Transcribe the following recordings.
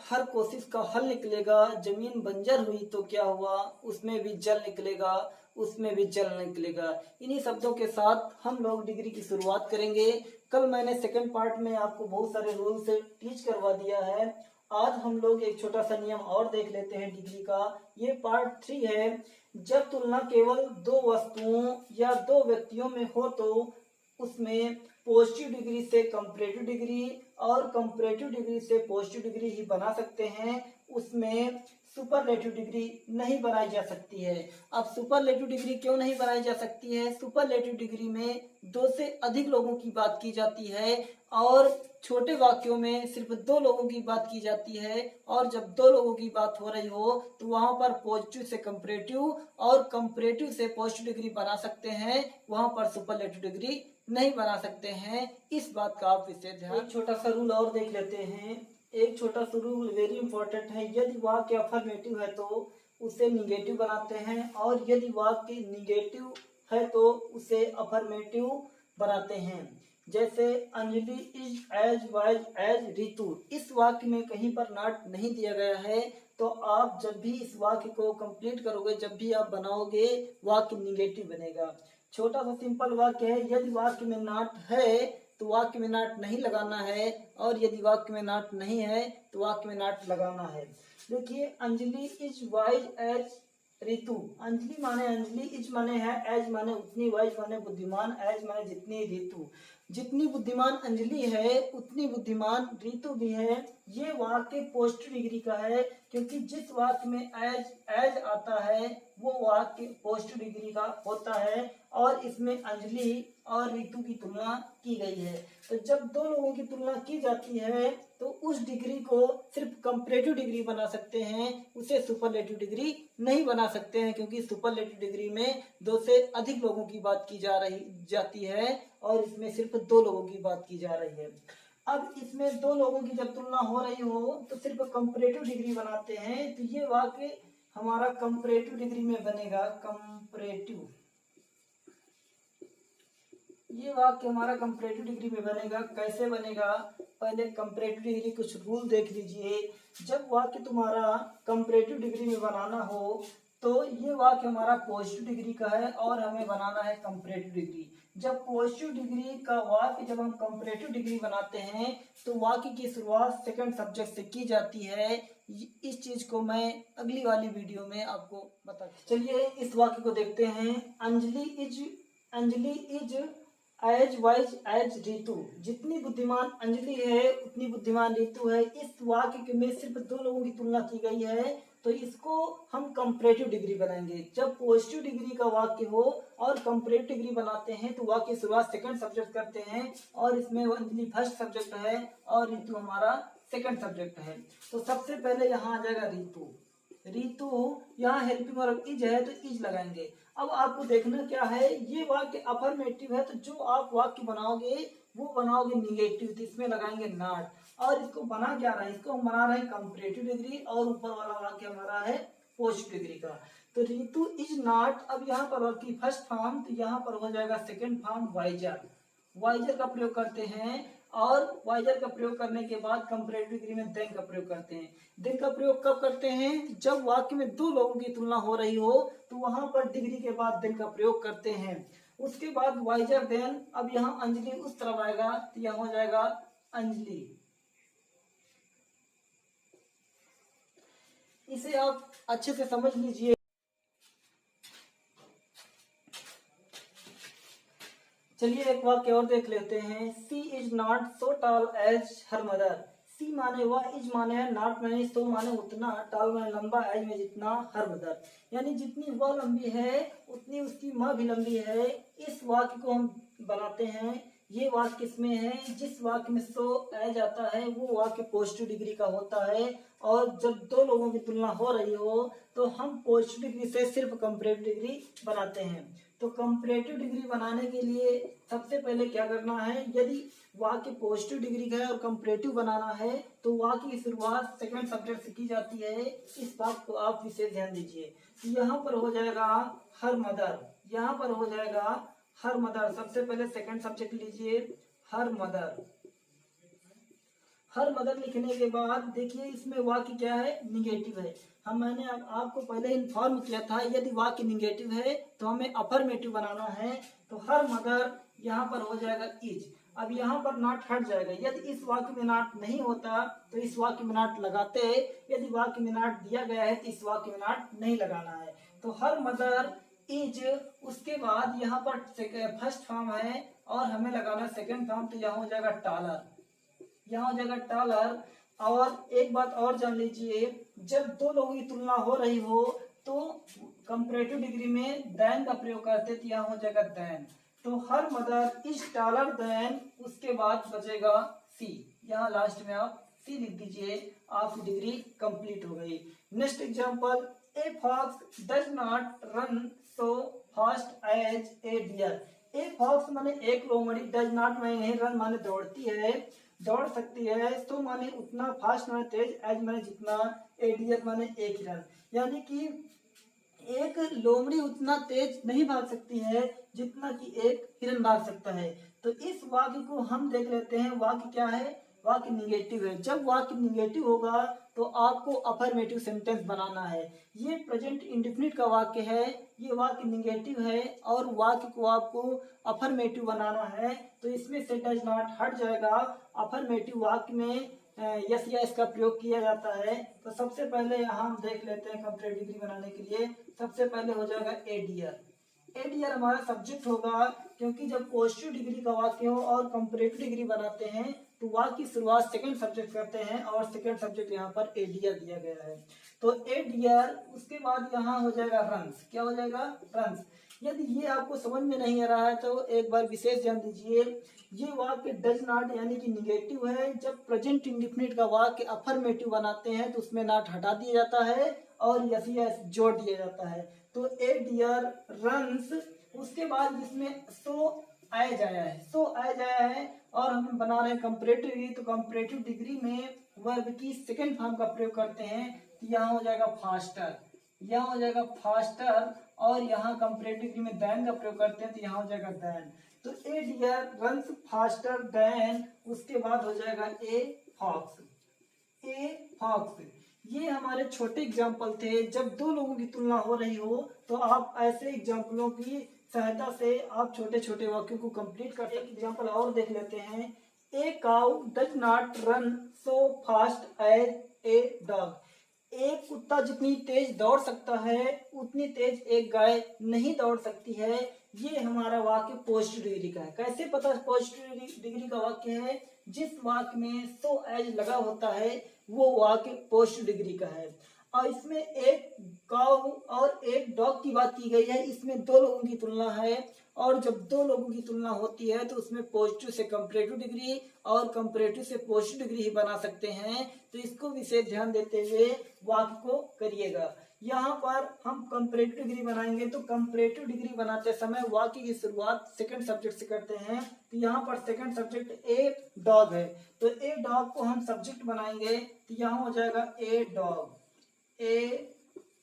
हर कोशिश का हल निकलेगा, जमीन बंजर हुई तो क्या हुआ, उसमें भी जल निकलेगा, उसमें भी जल निकलेगा। इन्हीं शब्दों के साथ हम लोग डिग्री की शुरुआत करेंगे। कल मैंने सेकंड पार्ट में आपको बहुत सारे रूल से टीच करवा दिया है। आज हम लोग एक छोटा सा नियम और देख लेते हैं डिग्री का। ये पार्ट 3 है। जब तुलना केवल दो वस्तुओं या दो व्यक्तियों में हो तो उसमें पॉजिटिव डिग्री से कंपैरेटिव डिग्री और कंपैरेटिव डिग्री से पॉजिटिव डिग्री ही बना सकते हैं, उसमें सुपरलेटिव डिग्री नहीं बनाई जा सकती है। अब सुपरलेटिव डिग्री क्यों नहीं बनाई जा सकती है? सुपरलेटिव डिग्री में दो से अधिक लोगों की बात की जाती है और छोटे वाक्यों में सिर्फ दो लोगों की बात की जाती है। और जब दो लोगों की बात हो रही हो तो वहां पर पॉजिटिव से कंपैरेटिव और कंपैरेटिव से पॉजिटिव डिग्री बना सकते हैं, वहां पर सुपरलेटिव डिग्री नहीं बना सकते हैं। इस बात का आप विशेष ध्यान। एक छोटा सा रूल और देख लेते हैं। एक छोटा सा रूल वेरी इंपॉर्टेंट है। यदि वाक्य अफर्मेटिव है तो उसे निगेटिव बनाते हैं और यदि वाक्य निगेटिव है तो उसे अफर्मेटिव बनाते हैं। जैसे Anjali is as wise as Ritu. इस वाक्य में कहीं पर नॉट नहीं दिया गया है, तो आप जब भी इस वाक्य को कंप्लीट करोगे, जब भी आप बनाओगे, वाक्य निगेटिव बनेगा। छोटा सा सिंपल वाक्य है। यदि वाक्य में नॉट है तो वाक्य में नॉट नहीं लगाना है और यदि वाक्य में नॉट नहीं है तो वाक्य में नॉट लगाना है। देखिए, Anjali is wise as Ritu. Anjali माने अंजलि, इज माने है, एज माने उतनी, वाइज माने बुद्धिमान, एज माने जितनी, रितु जितनी बुद्धिमान अंजलि है उतनी बुद्धिमान रितु भी है। ये वाक्य पॉजिटिव डिग्री का है क्योंकि जिस वाक्य में एज एज आता है वो वाक्य पॉजिटिव डिग्री का होता है और इसमें अंजलि और रितु की तुलना की गई है। तो जब दो लोगों की तुलना की जाती है तो उस डिग्री को सिर्फ कंपैरेटिव डिग्री बना सकते हैं, उसे सुपरलेटिव डिग्री नहीं बना सकते हैं, क्योंकि सुपरलेटिव डिग्री में दो से अधिक लोगों की बात की जाती है और इसमें सिर्फ दो लोगों की बात की जा रही है। अब इसमें दो लोगों की जब तुलना हो रही हो तो सिर्फ कंपैरेटिव डिग्री बनाते हैं। तो ये वाक्य हमारा कंपैरेटिव डिग्री में बनेगा। कंपैरेटिव, ये वाक्य हमारा कंपैरेटिव डिग्री में बनेगा। कैसे बनेगा? पहले कंपैरेटिव डिग्री कुछ रूल देख लीजिए। जब वाक्य तुम्हारा कंपैरेटिव डिग्री में बनाना हो तो ये वाक्य हमारा पॉजिटिव डिग्री का है और हमें बनाना है कंपैरेटिव डिग्री। जब पॉजिटिव डिग्री का वाक्य जब हम कंपैरेटिव डिग्री बनाते हैं तो वाक्य की शुरुआत सेकंड सब्जेक्ट से की जाती है। इस चीज को मैं अगली वाली वीडियो में आपको बता। चलिए इस वाक्य को देखते हैं। Anjali is as wise as Ritu. जितनी बुद्धिमान अंजलि है उतनी बुद्धिमान रितु है। इस वाक्य में सिर्फ दो लोगों की तुलना की गई है तो इसको हम कंपैरेटिव डिग्री बनाएंगे। जब पॉजिटिव डिग्री का वाक्य हो और कंपैरेटिव डिग्री बनाते हैं तो वाक्य की शुरुआत सेकंड सब्जेक्ट करते हैं और इसमें अंजलि फर्स्ट सब्जेक्ट है और रितु हमारा सेकंड सब्जेक्ट है। तो सबसे पहले यहाँ आ जाएगा रितु। रितु यहाँ हेल्पिंग वर्ब इज है तो इज लगाएंगे। अब आपको देखना क्या है, ये वाक्य अफर्मेटिव है तो जो आप वाक्य बनाओगे वो बनाओगे निगेटिव, तो इसमें लगाएंगे नॉट। और इसको बना क्या रहा है? इसको हम बना रहे हैं कंपैरेटिव डिग्री और ऊपर वाला वाक्य हमारा है पॉजिटिव डिग्री का। तो रितु इज नॉट, अब यहाँ पर वर्ब की फर्स्ट फॉर्म, तो यहाँ पर हो जाएगा सेकेंड फॉर्म वाइजर। वाइजर का प्रयोग करते हैं और वाइजर का प्रयोग करने के बाद कंपैरेटिव डिग्री में देन का प्रयोग करते हैं। देन का प्रयोग कब करते हैं? जब वाक्य में दो लोगों की तुलना हो रही हो तो वहां पर डिग्री के बाद देन का प्रयोग करते हैं। उसके बाद वाइजर देन। अब यहाँ अंजलि उस तरफ आएगा तो यहाँ हो जाएगा अंजलि। इसे आप अच्छे से समझ लीजिए। चलिए एक वाक्य और देख लेते हैं। She is not so tall as her mother. She माने वह, इज माने है, नॉट माने सो माने उतना, टॉल माने लंबा, एज में जितना, हर मदर यानी जितनी वह लंबी है उतनी उसकी माँ भी लंबी है। इस वाक्य को हम बनाते हैं। ये वाक्य किसमें है? जिस वाक्य में सो एज आता है वो वाक्य पॉजिटिव डिग्री का होता है और जब दो लोगों की तुलना हो रही हो तो हम पॉजिटिव डिग्री से सिर्फ कंपैरेटिव डिग्री बनाते हैं। तो कंपैरेटिव डिग्री बनाने के लिए सबसे पहले क्या करना है? यदि वाक्य पॉजिटिव डिग्री का है और कंपैरेटिव बनाना है तो वाक्य की शुरुआत सेकंड सब्जेक्ट से की जाती है। इस बात को आप विशेष ध्यान दीजिए। यहाँ पर हो जाएगा हर मदर, यहाँ पर हो जाएगा हर मदर। सबसे पहले सेकंड सब्जेक्ट लीजिए, हर मदर। हर मदर लिखने के बाद देखिए इसमें वाक्य क्या है, निगेटिव है। मैंने आपको पहले इन्फॉर्म किया था, यदि वाक्य निगेटिव है तो हमें अफर्मेटिव बनाना है। तो हर मदर यहाँ पर हो जाएगा इज। अब यहाँ पर नॉट हट जाएगा, यदि इस वाक्य में नॉट नहीं होता तो इस वाक्य में नॉट लगाते, यदि वाक्य में नॉट दिया गया है तो इस वाक्य में नॉट नहीं लगाना है। तो हर मदर इज, उसके बाद यहाँ पर फर्स्ट फॉर्म है और हमें लगाना सेकंड फॉर्म, तो यहाँ हो जाएगा टॉलर, यहाँ हो जाएगा टॉलर। और एक बात और जान लीजिए, जब दो लोगों की तुलना हो रही हो तो कंपैरेटिव डिग्री में देन का प्रयोग करते, तो यहाँ हो जाएगा देन। तो her mother is taller than, उसके बाद बचेगा सी, यहाँ लास्ट में आप सी लिख दीजिए, आपकी डिग्री कंप्लीट हो गई। Next example, a fox does not run so fast as a deer. A fox माने एक लोमड़ी, डज नॉट माने नहीं, रन माने दौड़ती है, दौड़ सकती है, तो माने उतना फास्ट माने तेज, एज माने जितना, ए डियर माने एक हिरन। यानी कि एक लोमड़ी उतना तेज नहीं भाग सकती है जितना कि एक हिरन भाग सकता है। तो इस वाक्य को हम देख लेते हैं, वाक्य क्या है, वाक्य निगेटिव है। जब वाक्य निगेटिव होगा तो आपको अफर्मेटिव सेंटेंस बनाना है। ये प्रेजेंट इंडेफिनिट का वाक्य है, ये वाक्य निगेटिव है और वाक्य को आपको अफर्मेटिव बनाना है। तो इसमें से डज नॉट हट जाएगा। अफर्मेटिव वाक्य में यस या इसका प्रयोग किया जाता है। तो सबसे पहले यहाँ हम देख लेते हैं कंप्लीट डिग्री बनाने के लिए, सबसे पहले हो जाएगा ए डियर। ए डियर हमारा सब्जेक्ट होगा, क्योंकि जब पॉजिटिव डिग्री का वाक्य हो और कंपैरेटिव डिग्री बनाते हैं तो वाक्य की शुरुआत सेकंड सब्जेक्ट करते हैं और सेकंड सब्जेक्ट यहाँ पर ए डियर दिया गया है। तो ए डियर, उसके बाद यहाँ हो जाएगा रन्स। क्या हो जाएगा, रन्स। यदि ये आपको समझ में नहीं आ रहा है तो एक बार विशेष ध्यान दीजिए, ये वाक्य डज नॉट यानी कि निगेटिव है। जब प्रेजेंट इंडेफिनिट का वाक्य अफर्मेटिव बनाते हैं तो उसमें नॉट हटा दिया जाता है और यस यस जोड़ दिया जाता है। तो ए डियर रन्स, उसके बाद जिसमें सो एज आया है, सो एज आया है और हम बना रहे हैं कंपैरेटिव डिग्री। तो कंपैरेटिव डिग्री में वर्ब की सेकंड फॉर्म का प्रयोग करते हैं, तो यहाँ हो जाएगा फास्टर, यहाँ हो जाएगा फास्टर। और यहाँ कंपैरेटिव डिग्री में देन का प्रयोग करते हैं, तो यहाँ हो जाएगा देन। तो ए डियर रन्स फास्टर देन, उसके बाद हो जाएगा ए फॉक्स, ए फॉक्स। ये हमारे छोटे एग्जाम्पल थे। जब दो लोगों की तुलना हो रही हो तो आप ऐसे एग्जाम्पलों की सहायता से आप छोटे छोटे वाक्यों को कंप्लीट कर। एक एग्जाम्पल और देख लेते हैं, a cow does not run so fast as a dog. एक कुत्ता जितनी तेज दौड़ सकता है उतनी तेज एक गाय नहीं दौड़ सकती है। ये हमारा वाक्य पॉजिटिव डिग्री का है। कैसे पता पॉजिटिव डिग्री का वाक्य है, जिस वाक्य में सो एज लगा होता है वो वाक्य पॉजिटिव डिग्री का है। और इसमें एक काऊ और एक डॉग की बात की गई है, इसमें दो लोगों की तुलना है और जब दो लोगों की तुलना होती है तो उसमें पॉजिटिव से कंपैरेटिव डिग्री और कंपैरेटिव से पॉजिटिव डिग्री ही बना सकते हैं। तो इसको विशेष ध्यान देते हुए वाक्य को करिएगा। यहाँ पर हम कंपैरेटिव डिग्री बनाएंगे तो कंपैरेटिव डिग्री बनाते समय वाक्य की शुरुआत सेकंड सब्जेक्ट से करते हैं। तो यहाँ पर सेकंड सब्जेक्ट ए डॉग है, तो ए डॉग को हम सब्जेक्ट बनाएंगे, तो यहाँ हो जाएगा ए डॉग, ए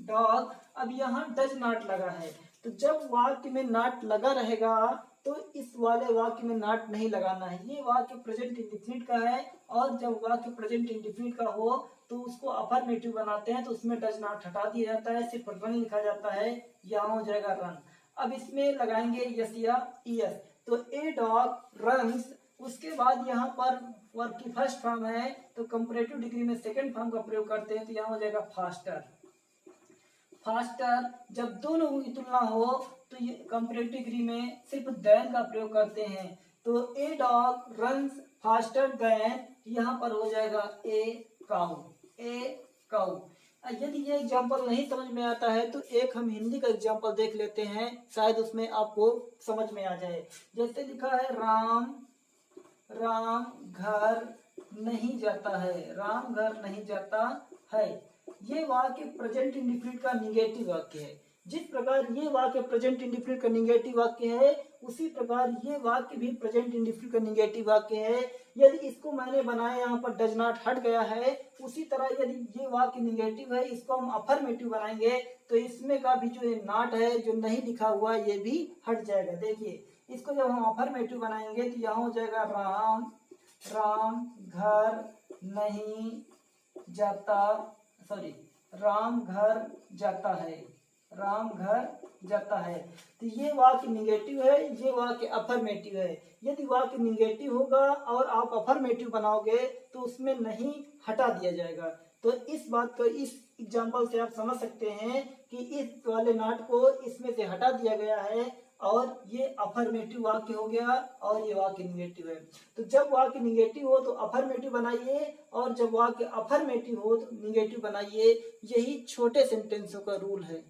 डॉग। अब यहाँ डज नॉट लगा है, तो जब वाक्य में नॉट लगा रहेगा तो इस वाले वाक्य में नॉट नहीं लगाना है। ये वाक्य प्रेजेंट इंडेफिनिट का है और जब वाक्य प्रेजेंट इंडेफिनिट का हो तो उसको अफर्मेटिव बनाते हैं तो उसमें डज नॉट हटा दिया जाता है, सिर्फ रन लिखा जाता है, यहाँ हो जाएगा रन। अब इसमें लगाएंगे यस या ईएस, तो ए डॉग रन्स। उसके बाद यहाँ पर वर्ब की फर्स्ट फॉर्म है तो कंपैरेटिव डिग्री में सेकंड फॉर्म का प्रयोग करते हैं, तो यहाँ हो जाएगा फास्टर, फास्टर। जब दो लोगों की तुलना हो तो ये कंपैरेटिव डिग्री में सिर्फ देन का प्रयोग करते हैं, तो a dog runs faster than, यहाँ पर हो जाएगा ए काउ, ए काउ। यदि ये एग्जाम्पल नहीं समझ में आता है तो एक हम हिंदी का एग्जाम्पल देख लेते हैं, शायद उसमें आपको समझ में आ जाए। जैसे लिखा है राम, राम घर नहीं जाता है, राम घर नहीं जाता है। ये वाक्य प्रेजेंट इंडेफिनिट का निगेटिव वाक्य है। जिस प्रकार ये वाक्य प्रेजेंट इंडेफिनिट का निगेटिव वाक्य है उसी प्रकार ये वाक्य भी प्रेजेंट इंडेफिनिट का निगेटिव वाक्य है। यदि इसको मैंने बनाया यहाँ पर डज नॉट हट गया है, उसी तरह यदि ये वाक्य निगेटिव है इसको हम अफर्मेटिव बनाएंगे तो इसमें का भी जो नॉट है जो नहीं लिखा हुआ ये भी हट जाएगा। देखिए इसको जब हम अफर्मेटिव बनाएंगे तो यहाँ हो जाएगा राम, राम घर नहीं जाता, सॉरी, राम घर जाता है, राम घर जाता है। तो ये वाक्य निगेटिव है, ये वाक्य अफर्मेटिव है। यदि वाक्य निगेटिव होगा और आप अफर्मेटिव बनाओगे तो उसमें नहीं हटा दिया जाएगा। तो इस बात को, इस एग्जाम्पल से आप समझ सकते हैं कि इस वाले नाट को इसमें से हटा दिया गया है और ये अफर्मेटिव वाक्य हो गया और ये वाक्य निगेटिव है। तो जब वाक्य निगेटिव हो तो अफर्मेटिव बनाइए और जब वाक्य अफर्मेटिव हो तो निगेटिव बनाइए। यही छोटे सेंटेंसों का रूल है।